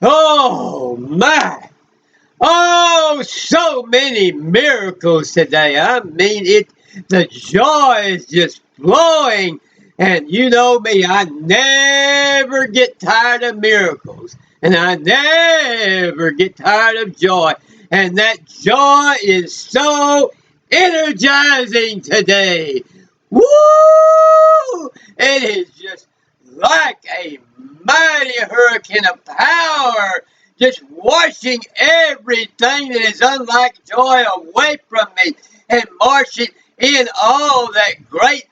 Oh my! Oh, so many miracles today. I mean, the joy is just flowing. And you know me, I never get tired of miracles. And I never get tired of joy. And that joy is so energizing today. Woo! It is just like a mighty hurricane of power, just washing everything that is unlike joy away from me and marching in all that great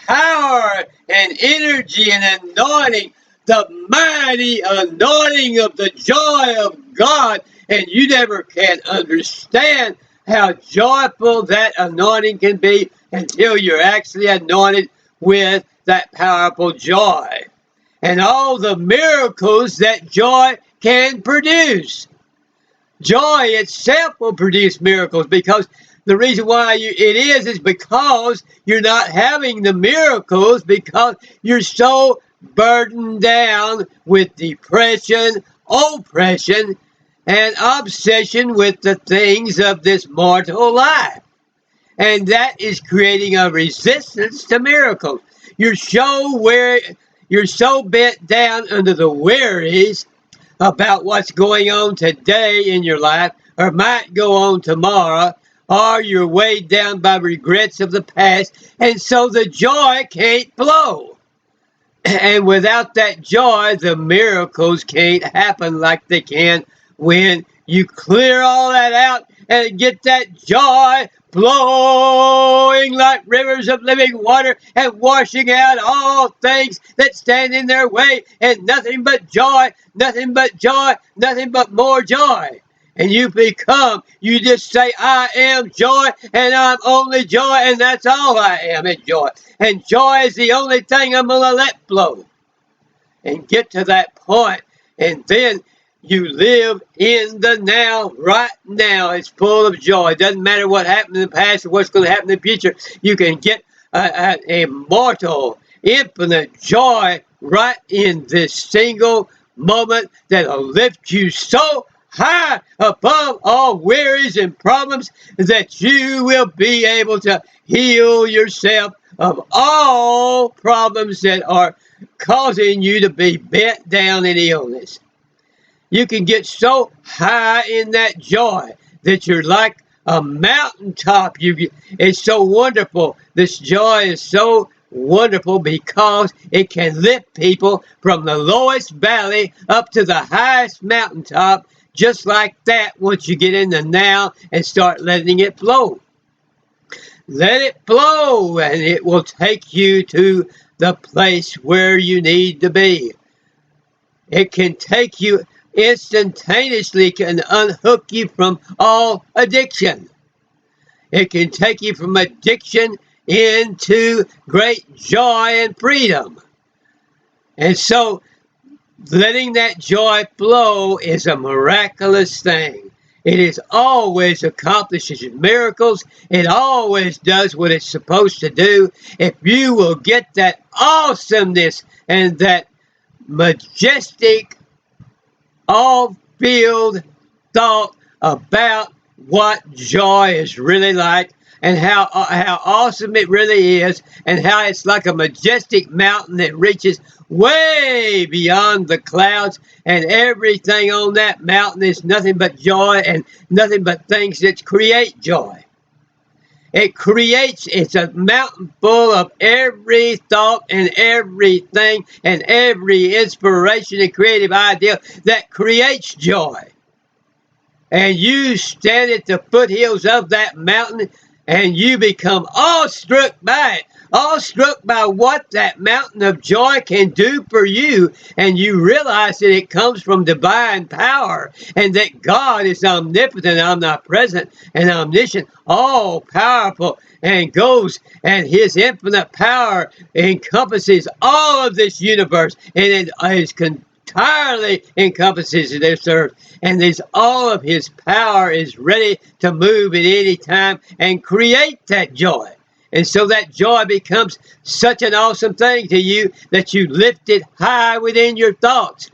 power and energy and anointing, the mighty anointing of the joy of God. And you never can understand how joyful that anointing can be until you're actually anointed with that powerful joy and all the miracles that joy can produce. Joy itself will produce miracles, because the reason why it is because you're not having the miracles, because you're so burdened down with depression, oppression, and obsession with the things of this mortal life. And that is creating a resistance to miracles. You're so bent down under the worries about what's going on today in your life, or might go on tomorrow, or you're weighed down by regrets of the past, and so the joy can't flow. And without that joy, the miracles can't happen like they can when you clear all that out and get that joy flowing like rivers of living water and washing out all things that stand in their way, and nothing but joy, nothing but joy, nothing but more joy. And you just say, I am joy, and I'm only joy, and that's all I am is joy. And joy is the only thing I'm going to let flow. And get to that point, and then you live in the now. Right now it's full of joy. It doesn't matter what happened in the past or what's going to happen in the future. You can get an immortal, infinite joy right in this single moment that'll lift you so high above all worries and problems that you will be able to heal yourself of all problems that are causing you to be bent down in illness. You can get so high in that joy that you're like a mountaintop. It's so wonderful. This joy is so wonderful because it can lift people from the lowest valley up to the highest mountaintop, just like that, once you get in the now and start letting it flow. Let it flow, and it will take you to the place where you need to be. It can take you instantaneously, can unhook you from all addiction. It can take you from addiction into great joy and freedom. And so letting that joy flow is a miraculous thing. It is always accomplishes miracles. It always does what it's supposed to do. If you will get that awesomeness and that majestic, all-field thought about what joy is really like, and how awesome it really is, and how it's like a majestic mountain that reaches way beyond the clouds, and everything on that mountain is nothing but joy and nothing but things that create joy. It's a mountain full of every thought and everything and every inspiration and creative idea that creates joy. And you stand at the foothills of that mountain, and you become awestruck by it, awestruck by what that mountain of joy can do for you. And you realize that it comes from divine power, and that God is omnipotent, omnipresent, and omniscient, all powerful, and and his infinite power encompasses all of this universe, and it is entirely encompasses this earth, and all of his power is ready to move at any time and create that joy. And so that joy becomes such an awesome thing to you that you lift it high within your thoughts.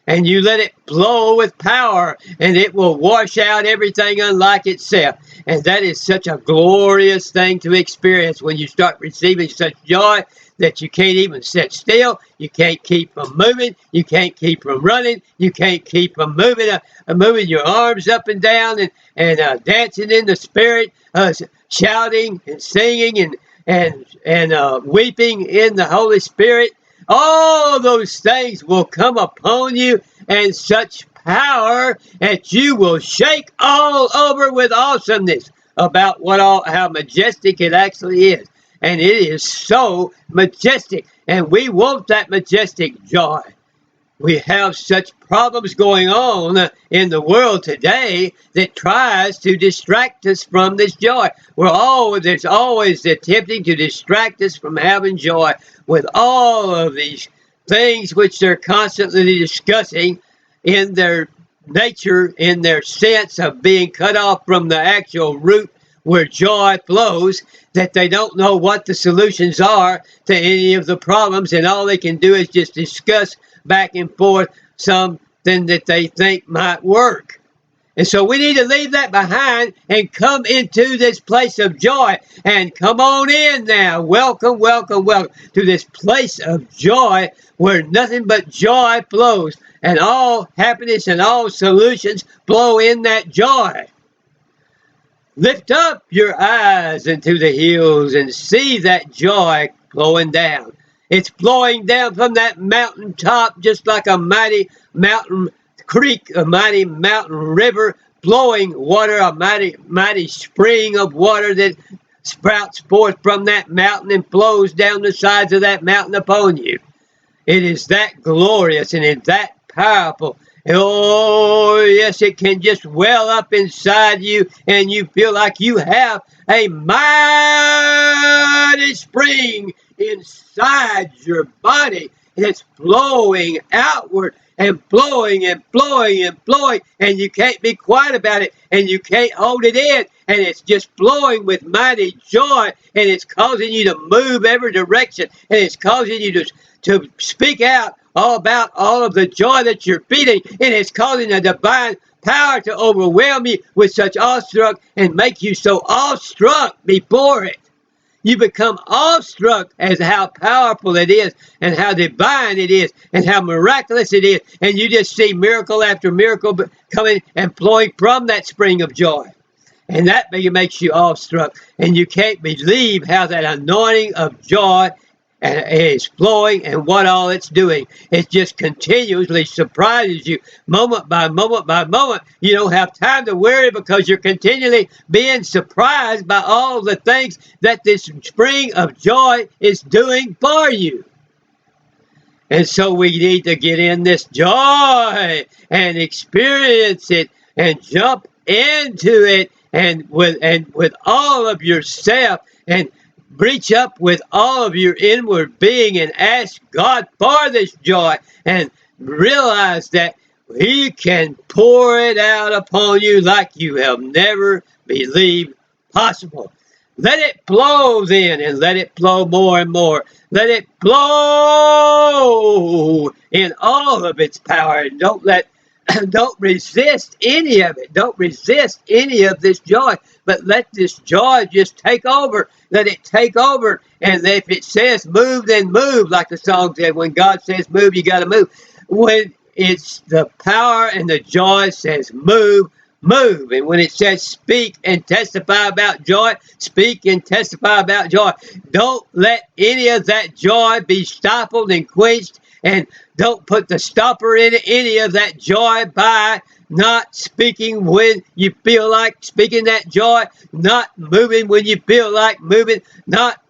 and you let it flow with power, and it will wash out everything unlike itself. And that is such a glorious thing to experience when you start receiving such joy that you can't even sit still. You can't keep from moving. You can't keep from running. You can't keep from moving your arms up and down, and dancing in the spirit, shouting and singing and weeping in the Holy Spirit. All those things will come upon you in such power that you will shake all over with awesomeness about how majestic it actually is. And it is so majestic, and we want that majestic joy. We have such problems going on in the world today that tries to distract us from this joy. There's always attempting to distract us from having joy with all of these things which they're constantly discussing in their nature, in their sense of being cut off from the actual root where joy flows, that they don't know what the solutions are to any of the problems, and all they can do is just discuss back and forth something that they think might work. And so we need to leave that behind and come into this place of joy. And come on in now. Welcome, welcome, welcome to this place of joy where nothing but joy flows, and all happiness and all solutions flow in that joy. Lift up your eyes into the hills and see that joy flowing down. It's flowing down from that mountaintop just like a mighty mountain creek, a mighty mountain river, flowing water, a mighty spring of water that sprouts forth from that mountain and flows down the sides of that mountain upon you. It is that glorious and it's that powerful. Oh, yes, it can just well up inside you, and you feel like you have a mighty spring inside your body. It's flowing outward and flowing and flowing and flowing, and you can't be quiet about it, and you can't hold it in, and it's just flowing with mighty joy, and it's causing you to move every direction, and it's causing you to speak out all about all of the joy that you're feeling, and it's causing a divine power to overwhelm you with such awestruck and make you so awestruck before it. You become awestruck as how powerful it is and how divine it is and how miraculous it is, and you just see miracle after miracle coming and flowing from that spring of joy. And that makes you awestruck, and you can't believe how that anointing of joy is flowing and what all it's doing. It just continuously surprises you moment by moment by moment. You don't have time to worry because you're continually being surprised by all the things that this spring of joy is doing for you. And so we need to get in this joy and experience it and jump into it and with all of yourself, and reach up with all of your inward being and ask God for this joy, and realize that He can pour it out upon you like you have never believed possible. Let it flow then, and let it flow more and more. Let it flow in all of its power, and don't resist any of it. Don't resist any of this joy, but let this joy just take over. Let it take over. And if it says move, then move, like the song said. When God says move, you got to move. When it's the power and the joy says move, move. And when it says speak and testify about joy, speak and testify about joy. Don't let any of that joy be stifled and quenched, and don't put the stopper in any of that joy by not speaking when you feel like speaking that joy, not moving when you feel like moving, not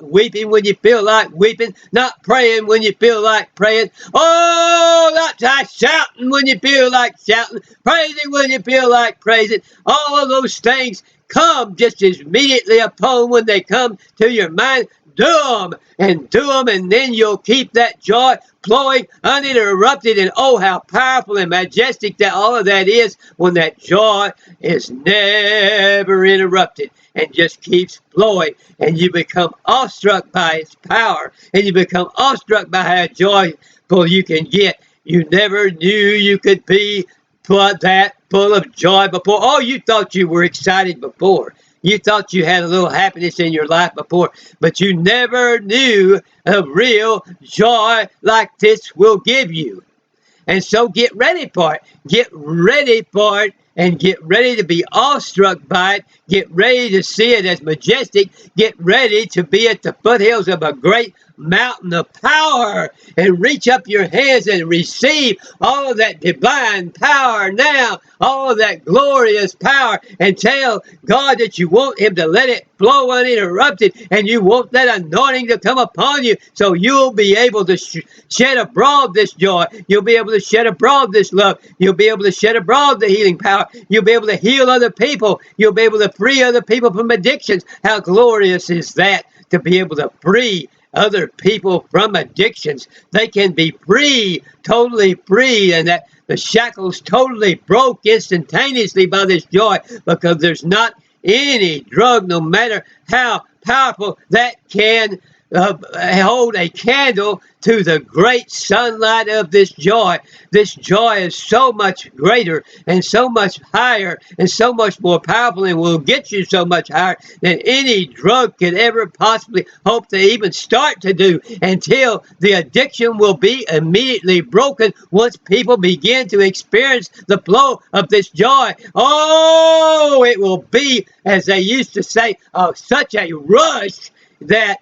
weeping when you feel like weeping, not praying when you feel like praying, not shouting when you feel like shouting, praising when you feel like praising. All of those things come just as immediately upon when they come to your mind. Do them, and then you'll keep that joy flowing uninterrupted. And oh, how powerful and majestic that all of that is when that joy is never interrupted and just keeps flowing, and you become awestruck by its power, and you become awestruck by how joyful you can get. You never knew you could be that full of joy before. Oh, you thought you were excited before. You thought you had a little happiness in your life before, but you never knew a real joy like this will give you. And so get ready for it. Get ready for it and get ready to be awestruck by it. Get ready to see it as majestic. Get ready to be at the foothills of a great mountain of power and reach up your hands and receive all of that divine power now, all of that glorious power, and tell God that you want him to let it flow uninterrupted, and you want that anointing to come upon you so you'll be able to shed abroad this joy. You'll be able to shed abroad this love. You'll be able to shed abroad the healing power. You'll be able to heal other people. You'll be able to free other people from addictions. How glorious is that, to be able to free other people from addictions? They can be free, totally free, and that the shackles totally broke instantaneously by this joy, because there's not any drug, no matter how powerful, that can hold a candle to the great sunlight of this joy. This joy is so much greater and so much higher and so much more powerful, and will get you so much higher than any drug could ever possibly hope to even start to do, until the addiction will be immediately broken once people begin to experience the flow of this joy. Oh, it will be, as they used to say, such a rush that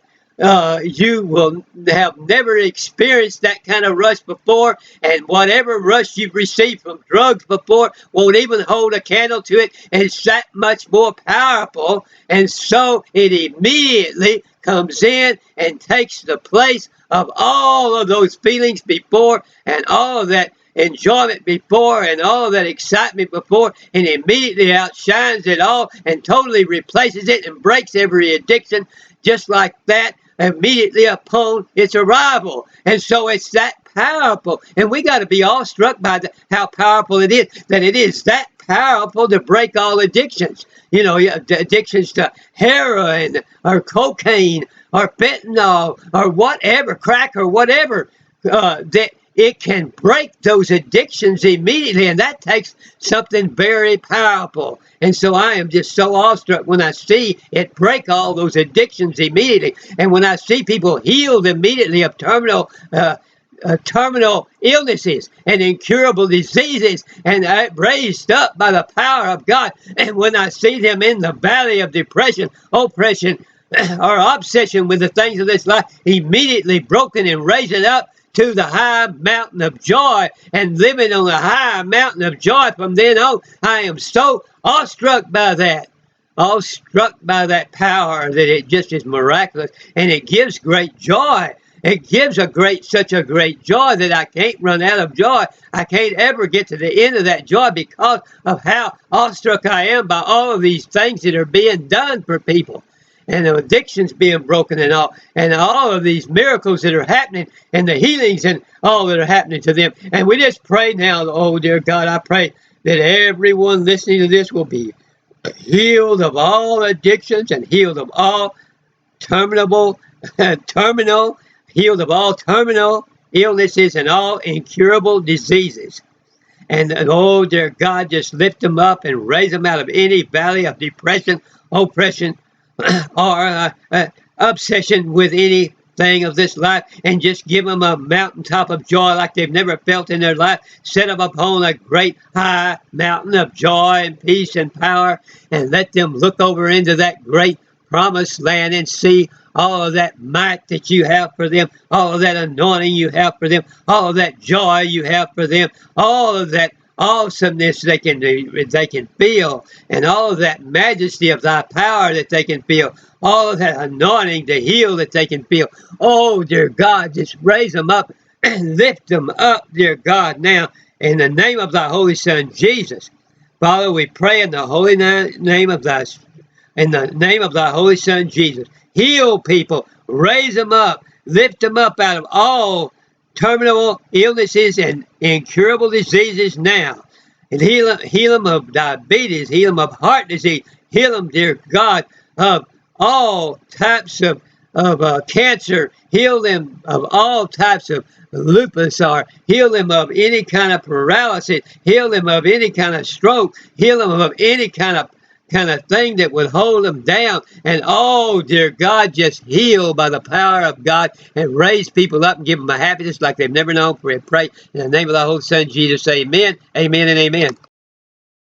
you will have never experienced that kind of rush before, and whatever rush you've received from drugs before won't even hold a candle to it. It's that much more powerful, and so it immediately comes in and takes the place of all of those feelings before, and all of that enjoyment before, and all of that excitement before, and immediately outshines it all and totally replaces it and breaks every addiction just like that, immediately upon its arrival. And so it's that powerful, and we got to be all struck by how powerful it is, that it is that powerful to break all addictions. You know, addictions to heroin or cocaine or fentanyl or whatever, crack or whatever, that it can break those addictions immediately, and that takes something very powerful. And so I am just so awestruck when I see it break all those addictions immediately, and when I see people healed immediately of terminal illnesses and incurable diseases, and raised up by the power of God. And when I see them in the valley of depression, oppression, or obsession with the things of this life, immediately broken and raised up to the high mountain of joy, and living on the high mountain of joy from then on. I am so awestruck by that. Awestruck by that power, that it just is miraculous, and it gives great joy. It gives such a great joy that I can't run out of joy. I can't ever get to the end of that joy, because of how awestruck I am by all of these things that are being done for people, and the addictions being broken, and all of these miracles that are happening, and the healings and all that are happening to them. And we just pray now, oh dear God, I pray that everyone listening to this will be healed of all addictions, and healed of all terminal, healed of all terminal illnesses and all incurable diseases. And oh dear God, just lift them up and raise them out of any valley of depression, oppression, or obsession with anything of this life, and just give them a mountaintop of joy like they've never felt in their life. Set them upon a great high mountain of joy and peace and power, and let them look over into that great promised land and see all of that might that you have for them, all of that anointing you have for them, all of that joy you have for them, all of that awesomeness they can feel, and all of that majesty of thy power that they can feel, all of that anointing to heal that they can feel. Oh, dear God, just raise them up and lift them up, dear God, now, in the name of thy Holy Son, Jesus. Father, we pray in the holy name of thy Holy Son, Jesus. Heal people, raise them up, lift them up out of all terminal illnesses and incurable diseases now. And heal them of diabetes, heal them of heart disease, heal them, dear God, of all types of cancer, heal them of all types of lupus, or heal them of any kind of paralysis, heal them of any kind of stroke, heal them of any kind of thing that would hold them down. And oh, dear God, just heal by the power of God and raise people up and give them a happiness like they've never known. We pray in the name of the Holy Son, Jesus, amen, amen, and amen.